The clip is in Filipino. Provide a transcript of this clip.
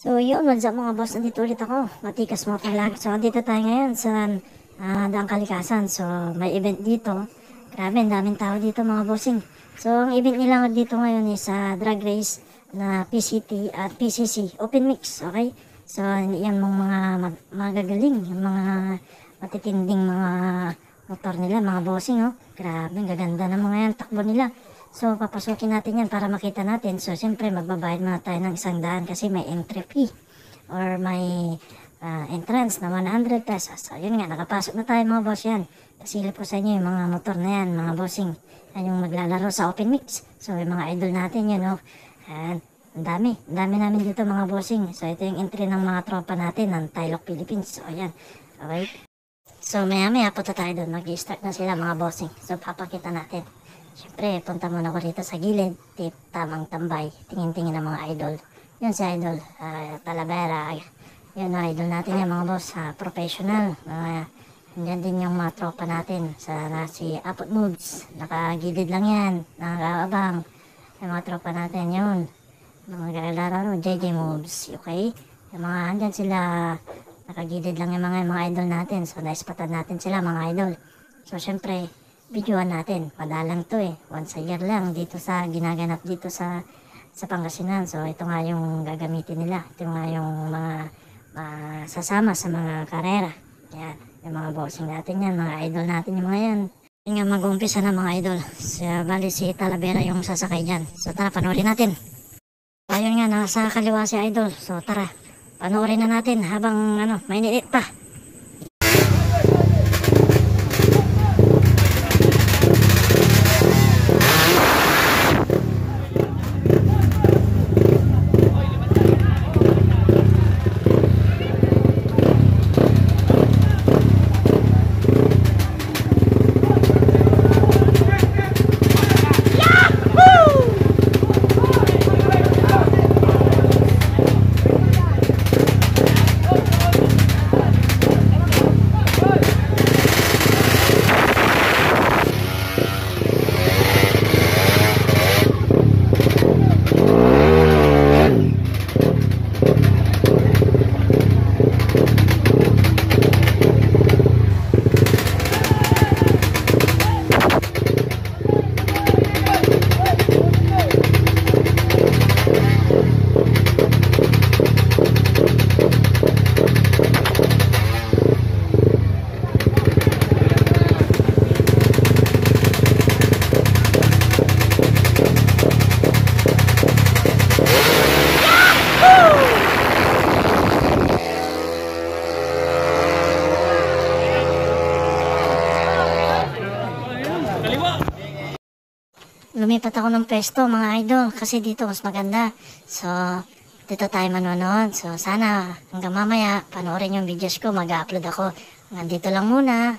So yun, what's up mga boss, nandito ulit ako, Matikas mo vlog. So dito tayo ngayon sa Daang Kalikasan. So may event dito, grabe, ang daming tao dito mga bossing. So ang event nila dito ngayon is drag race na PCT at PCC, open mix, okay? So yan mga magagaling, yung mga matitinding mga motor nila, mga bossing, oh. Grabe, ang gaganda ng mga yan, takbo nila. So, papasukin natin yan para makita natin. So, siyempre, magbabayad muna tayo ng 100 kasi may entry fee or may entrance na 100 pesos. So, yun nga, nakapasok na tayo mga boss yan. Pasilip ko sa inyo yung mga motor na yan, mga bossing. Yan yung maglalaro sa open mix. So, yung mga idol natin yun, no? And, ang dami namin dito mga bossing. So, ito yung entry ng mga tropa natin ng Tylok Philippines. So, ayan. Okay. So, maya punta tayo doon. Mag-i-start na sila mga bossing. So, papakita natin. Siyempre, punta muna ko rito sa gilid, tamang tambay, tingin-tingin ng mga idol. Yun si idol, Talavera. Yun ang idol natin yan mga boss, professional. Yan din yung mga tropa natin si Apot Moves. Nakagilid lang yan, nakakaabang. Yung mga tropa natin yun. Mga galaro, JJ Moves, okay? Yung mga andyan sila, nakagilid lang yung mga idol natin. So, naispatan natin sila mga idol. So, siyempre, videoan natin. Madalang to once a year lang dito ginaganap dito sa Pangasinan. So ito nga yung gagamitin nila. Ito nga yung mga sasama sa mga karera. Yan, yung mga bossing natin yan, mga idol natin yung mga yan. Yung nga mag-umpisa na mga idol. Bali si Talavera yung sasakay dyan. So tara, panoorin natin. Ayun nga, nasa kaliwa si idol. So tara, panoorin na natin habang mainit pa. Lumipat ako ng pwesto mga idol kasi dito mas maganda. So dito tayo manonood. So sana hanggang mamaya panoorin yung videos ko, mag-upload ako. Nandito lang muna.